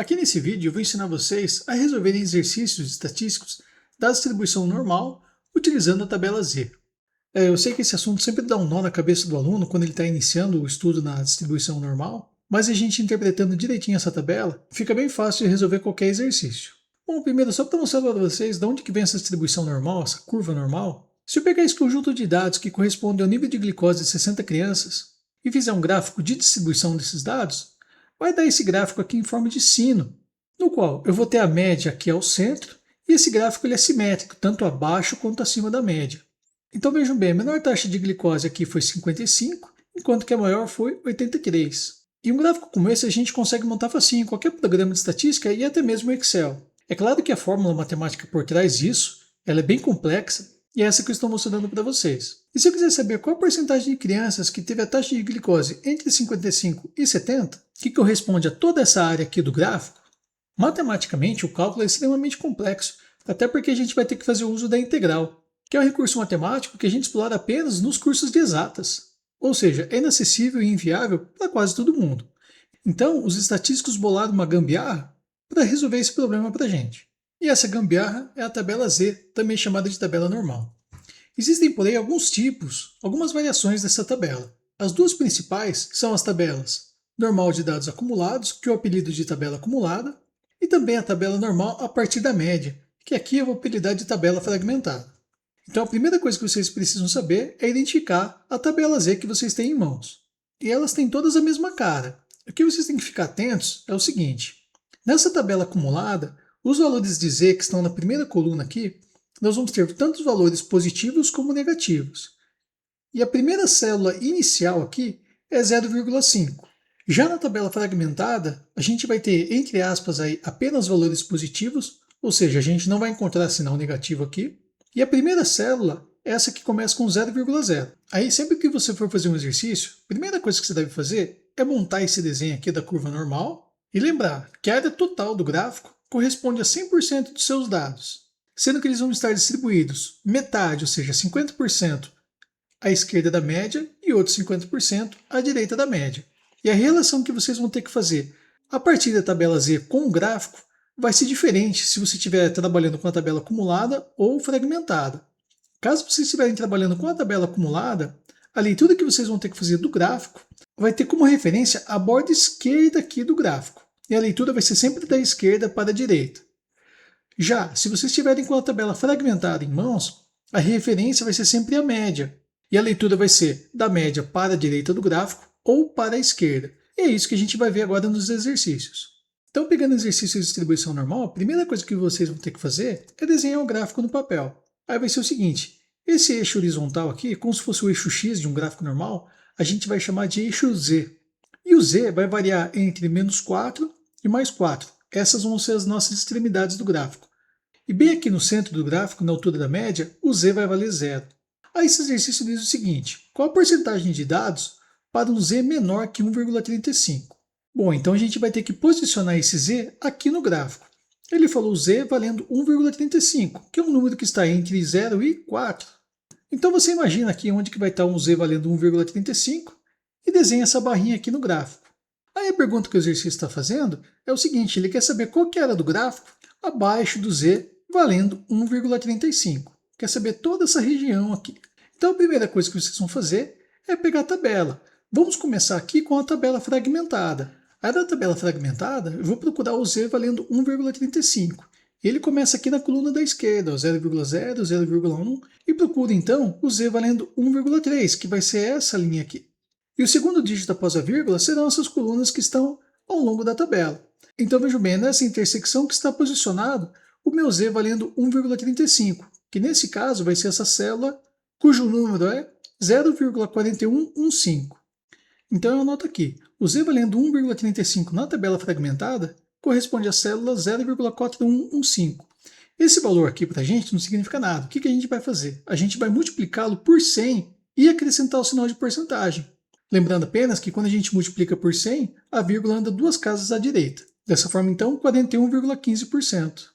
Aqui nesse vídeo eu vou ensinar vocês a resolverem exercícios estatísticos da distribuição normal utilizando a tabela Z. Eu sei que esse assunto sempre dá um nó na cabeça do aluno quando ele está iniciando o estudo na distribuição normal, mas a gente interpretando direitinho essa tabela, fica bem fácil de resolver qualquer exercício. Bom, primeiro só para mostrar para vocês de onde que vem essa distribuição normal, essa curva normal. Se eu pegar esse conjunto de dados que corresponde ao nível de glicose de 60 crianças e fizer um gráfico de distribuição desses dados, vai dar esse gráfico aqui em forma de sino, no qual eu vou ter a média aqui ao centro, e esse gráfico ele é simétrico, tanto abaixo quanto acima da média. Então vejam bem, a menor taxa de glicose aqui foi 55, enquanto que a maior foi 83. E um gráfico como esse a gente consegue montar facinho em qualquer programa de estatística e até mesmo Excel. É claro que a fórmula matemática por trás disso, ela é bem complexa, e é essa que eu estou mostrando para vocês. E se eu quiser saber qual a porcentagem de crianças que teve a taxa de glicose entre 55 e 70, que corresponde a toda essa área aqui do gráfico, matematicamente o cálculo é extremamente complexo, até porque a gente vai ter que fazer o uso da integral, que é um recurso matemático que a gente explora apenas nos cursos de exatas, ou seja, é inacessível e inviável para quase todo mundo. Então, os estatísticos bolaram uma gambiarra para resolver esse problema para a gente. E essa gambiarra é a tabela Z, também chamada de tabela normal. Existem, porém, alguns tipos, algumas variações dessa tabela. As duas principais são as tabelas normal de dados acumulados, que eu apelido de tabela acumulada, e também a tabela normal a partir da média, que aqui eu vou apelidar de tabela fragmentada. Então a primeira coisa que vocês precisam saber é identificar a tabela Z que vocês têm em mãos. E elas têm todas a mesma cara. O que vocês têm que ficar atentos é o seguinte: nessa tabela acumulada, os valores de Z que estão na primeira coluna aqui, nós vamos ter tanto valores positivos como negativos. E a primeira célula inicial aqui é 0,5. Já na tabela fragmentada, a gente vai ter, entre aspas, aí, apenas valores positivos, ou seja, a gente não vai encontrar sinal negativo aqui. E a primeira célula é essa que começa com 0,0. Aí sempre que você for fazer um exercício, a primeira coisa que você deve fazer é montar esse desenho aqui da curva normal e lembrar que a área total do gráfico corresponde a 100% dos seus dados, sendo que eles vão estar distribuídos metade, ou seja, 50% à esquerda da média e outros 50% à direita da média. E a relação que vocês vão ter que fazer a partir da tabela Z com o gráfico vai ser diferente se você estiver trabalhando com a tabela acumulada ou fragmentada. Caso vocês estiverem trabalhando com a tabela acumulada, a leitura que vocês vão ter que fazer do gráfico vai ter como referência a borda esquerda aqui do gráfico. E a leitura vai ser sempre da esquerda para a direita. Já, se vocês estiverem com a tabela fragmentada em mãos, a referência vai ser sempre a média. E a leitura vai ser da média para a direita do gráfico ou para a esquerda. E é isso que a gente vai ver agora nos exercícios. Então, pegando o exercício de distribuição normal, a primeira coisa que vocês vão ter que fazer é desenhar o gráfico no papel. Aí vai ser o seguinte: esse eixo horizontal aqui, como se fosse o eixo X de um gráfico normal, a gente vai chamar de eixo Z. E o Z vai variar entre -4 e +4. Essas vão ser as nossas extremidades do gráfico. E bem aqui no centro do gráfico, na altura da média, o Z vai valer 0. Aí esse exercício diz o seguinte: qual a porcentagem de dados para um Z menor que 1,35? Bom, então a gente vai ter que posicionar esse Z aqui no gráfico. Ele falou Z valendo 1,35, que é um número que está entre 0 e 4. Então você imagina aqui onde que vai estar um Z valendo 1,35 e desenha essa barrinha aqui no gráfico. Aí a pergunta que o exercício está fazendo é o seguinte: ele quer saber qual que era do gráfico abaixo do Z valendo 1,35. Quer saber toda essa região aqui. Então a primeira coisa que vocês vão fazer é pegar a tabela. Vamos começar aqui com a tabela fragmentada. A da tabela fragmentada, eu vou procurar o Z valendo 1,35. Ele começa aqui na coluna da esquerda, 0,0, 0,1, e procura então o Z valendo 1,3, que vai ser essa linha aqui. E o segundo dígito após a vírgula serão essas colunas que estão ao longo da tabela. Então vejam bem, é nessa intersecção que está posicionado o meu Z valendo 1,35, que nesse caso vai ser essa célula cujo número é 0,4115. Então eu anoto aqui, o Z valendo 1,35 na tabela fragmentada corresponde à célula 0,4115. Esse valor aqui para a gente não significa nada. O que a gente vai fazer? A gente vai multiplicá-lo por 100 e acrescentar o sinal de porcentagem. Lembrando apenas que quando a gente multiplica por 100, a vírgula anda duas casas à direita. Dessa forma, então, 41,15%.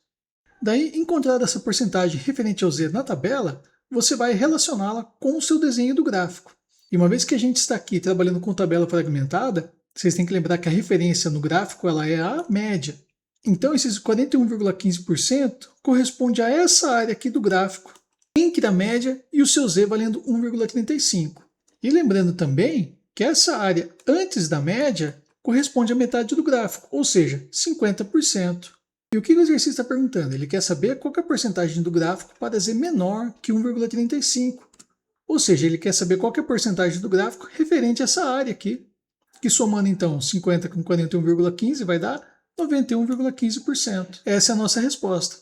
Daí, encontrada essa porcentagem referente ao Z na tabela, você vai relacioná-la com o seu desenho do gráfico. E uma vez que a gente está aqui trabalhando com tabela fragmentada, vocês têm que lembrar que a referência no gráfico ela é a média. Então esses 41,15% corresponde a essa área aqui do gráfico, entre a média e o seu z valendo 1,35. E lembrando também que essa área antes da média corresponde à metade do gráfico, ou seja, 50%. E o que o exercício está perguntando? Ele quer saber qual que é a porcentagem do gráfico para z menor que 1,35. Ou seja, ele quer saber qual que é a porcentagem do gráfico referente a essa área aqui, que somando então 50 com 41,15 vai dar 91,15%. Essa é a nossa resposta.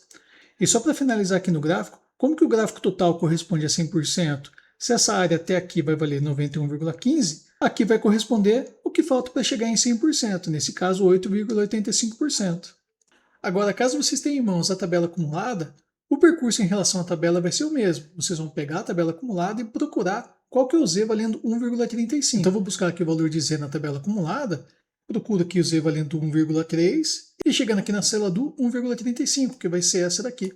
E só para finalizar aqui no gráfico, como que o gráfico total corresponde a 100%? Se essa área até aqui vai valer 91,15, aqui vai corresponder o que falta para chegar em 100%, nesse caso 8,85%. Agora, caso vocês tenham em mãos a tabela acumulada, o percurso em relação à tabela vai ser o mesmo. Vocês vão pegar a tabela acumulada e procurar qual que é o z valendo 1,35. Então, eu vou buscar aqui o valor de z na tabela acumulada, procuro aqui o z valendo 1,3 e chegando aqui na célula do 1,35, que vai ser essa daqui,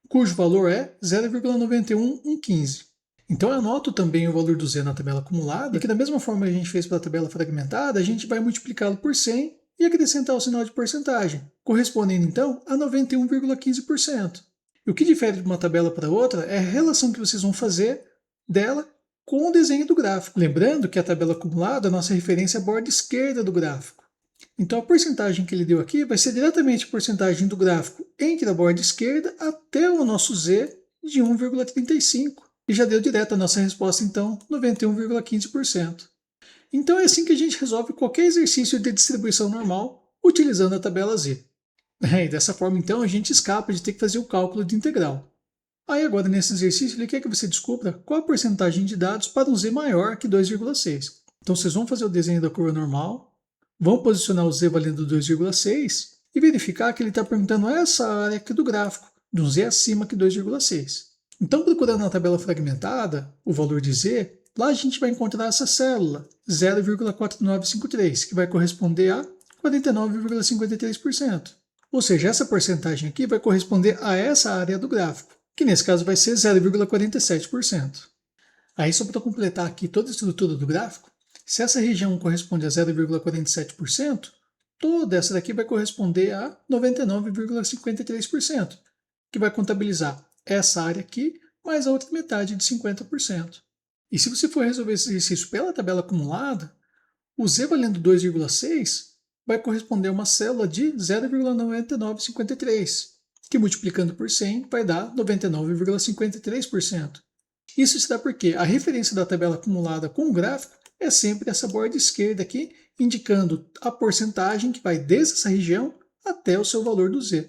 cujo valor é 0,91115. Então eu anoto também o valor do z na tabela acumulada, e que da mesma forma que a gente fez pela tabela fragmentada, a gente vai multiplicá-lo por 100 e acrescentar o sinal de porcentagem, correspondendo então a 91,15%. E o que difere de uma tabela para outra é a relação que vocês vão fazer dela com o desenho do gráfico. Lembrando que a tabela acumulada, a nossa referência é a borda esquerda do gráfico. Então a porcentagem que ele deu aqui vai ser diretamente a porcentagem do gráfico entre a borda esquerda até o nosso z de 1,35. E já deu direto a nossa resposta, então, 91,15%. Então é assim que a gente resolve qualquer exercício de distribuição normal utilizando a tabela Z. E dessa forma, então, a gente escapa de ter que fazer o cálculo de integral. Aí agora, nesse exercício, ele quer que você descubra qual a porcentagem de dados para um z maior que 2,6. Então vocês vão fazer o desenho da curva normal, vão posicionar o z valendo 2,6 e verificar que ele está perguntando essa área aqui do gráfico, de um z acima que 2,6. Então, procurando na tabela fragmentada o valor de z, lá a gente vai encontrar essa célula, 0,4953, que vai corresponder a 49,53%. Ou seja, essa porcentagem aqui vai corresponder a essa área do gráfico, que nesse caso vai ser 0,47%. Aí, só para completar aqui toda a estrutura do gráfico, se essa região corresponde a 0,47%, toda essa daqui vai corresponder a 99,53%, que vai contabilizar essa área aqui mais a outra metade de 50%. E se você for resolver esse exercício pela tabela acumulada, o z valendo 2,6 vai corresponder a uma célula de 0,9953, que multiplicando por 100 vai dar 99,53%. Isso se dá porque a referência da tabela acumulada com o gráfico é sempre essa borda esquerda aqui, indicando a porcentagem que vai desde essa região até o seu valor do z.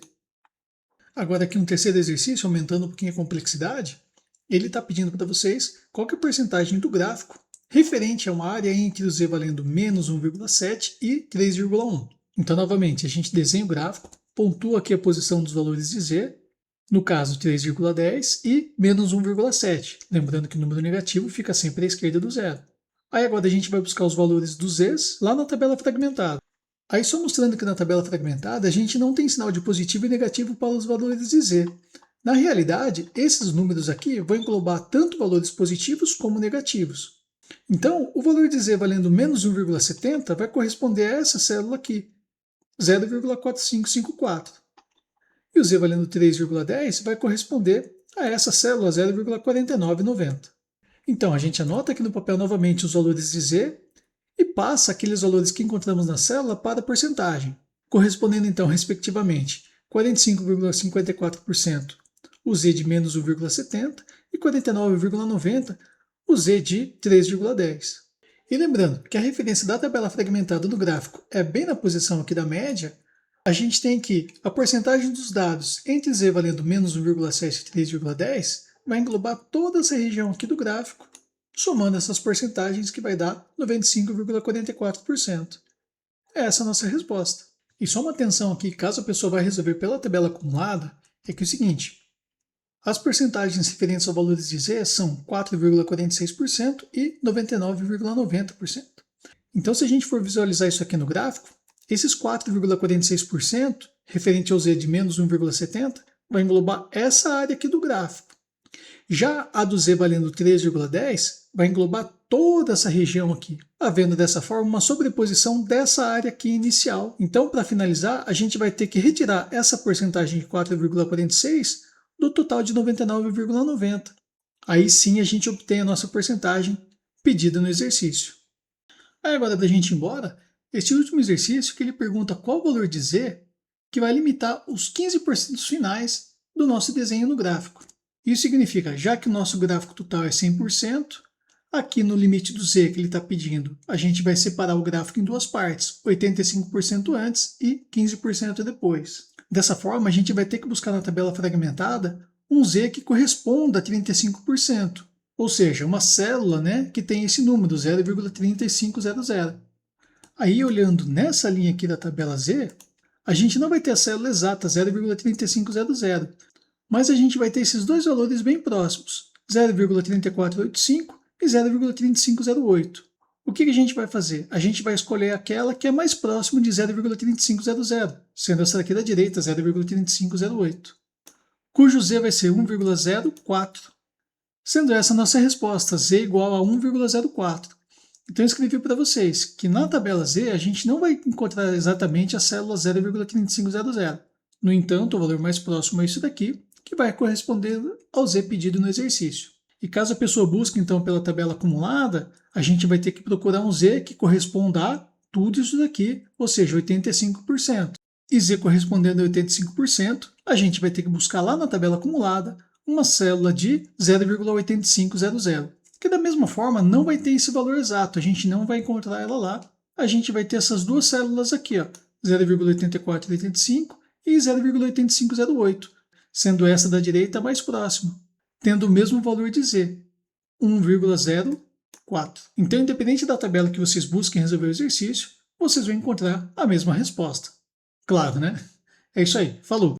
Agora aqui um terceiro exercício, aumentando um pouquinho a complexidade, ele está pedindo para vocês qual que é a porcentagem do gráfico referente a uma área entre o z valendo menos 1,7 e 3,1. Então, novamente, a gente desenha o gráfico, pontua aqui a posição dos valores de z, no caso 3,10 e menos 1,7. Lembrando que o número negativo fica sempre à esquerda do zero. Aí agora a gente vai buscar os valores dos z's lá na tabela fragmentada. Aí só mostrando que na tabela fragmentada a gente não tem sinal de positivo e negativo para os valores de z. Na realidade, esses números aqui vão englobar tanto valores positivos como negativos. Então, o valor de z valendo menos 1,70 vai corresponder a essa célula aqui, 0,4554. E o z valendo 3,10 vai corresponder a essa célula, 0,4990. Então, a gente anota aqui no papel novamente os valores de z e passa aqueles valores que encontramos na célula para a porcentagem, correspondendo então, respectivamente, 45,54% o z de menos 1,70 e 49,90 o z de 3,10. E lembrando que a referência da tabela fragmentada no gráfico é bem na posição aqui da média, a gente tem que a porcentagem dos dados entre z valendo menos 1,7 e 3,10 vai englobar toda essa região aqui do gráfico, somando essas porcentagens que vai dar 95,44%. Essa é a nossa resposta. E só uma atenção aqui, caso a pessoa vai resolver pela tabela acumulada, é que é o seguinte, as porcentagens referentes aos valores de z são 4,46% e 99,90%. Então, se a gente for visualizar isso aqui no gráfico, esses 4,46% referente ao z de menos 1,70 vai englobar essa área aqui do gráfico. Já a do Z valendo 3,10 vai englobar toda essa região aqui, havendo dessa forma uma sobreposição dessa área aqui inicial. Então, para finalizar, a gente vai ter que retirar essa porcentagem de 4,46 do total de 99,90. Aí sim a gente obtém a nossa porcentagem pedida no exercício. Aí agora, para a gente ir embora, este último exercício que ele pergunta qual valor de Z que vai limitar os 15% finais do nosso desenho no gráfico. Isso significa, já que o nosso gráfico total é 100%, aqui no limite do Z que ele está pedindo, a gente vai separar o gráfico em duas partes, 85% antes e 15% depois. Dessa forma, a gente vai ter que buscar na tabela fragmentada um Z que corresponda a 35%, ou seja, uma célula, né, que tem esse número, 0,3500. Aí, olhando nessa linha aqui da tabela Z, a gente não vai ter a célula exata, 0,3500, mas a gente vai ter esses dois valores bem próximos, 0,3485 e 0,3508. O que a gente vai fazer? A gente vai escolher aquela que é mais próximo de 0,3500, sendo essa daqui da direita, 0,3508, cujo Z vai ser 1,04, sendo essa a nossa resposta, Z igual a 1,04. Então eu escrevi para vocês que na tabela Z a gente não vai encontrar exatamente a célula 0,3500. No entanto, o valor mais próximo é isso daqui, que vai corresponder ao Z pedido no exercício. E caso a pessoa busque então pela tabela acumulada, a gente vai ter que procurar um Z que corresponda a tudo isso daqui, ou seja, 85%. E Z correspondendo a 85%, a gente vai ter que buscar lá na tabela acumulada uma célula de 0,8500, que da mesma forma não vai ter esse valor exato, a gente não vai encontrar ela lá, a gente vai ter essas duas células aqui, 0,8485 e 0,8508, sendo essa da direita mais próxima, tendo o mesmo valor de Z, 1,04. Então, independente da tabela que vocês busquem resolver o exercício, vocês vão encontrar a mesma resposta. Claro, né? É isso aí, falou!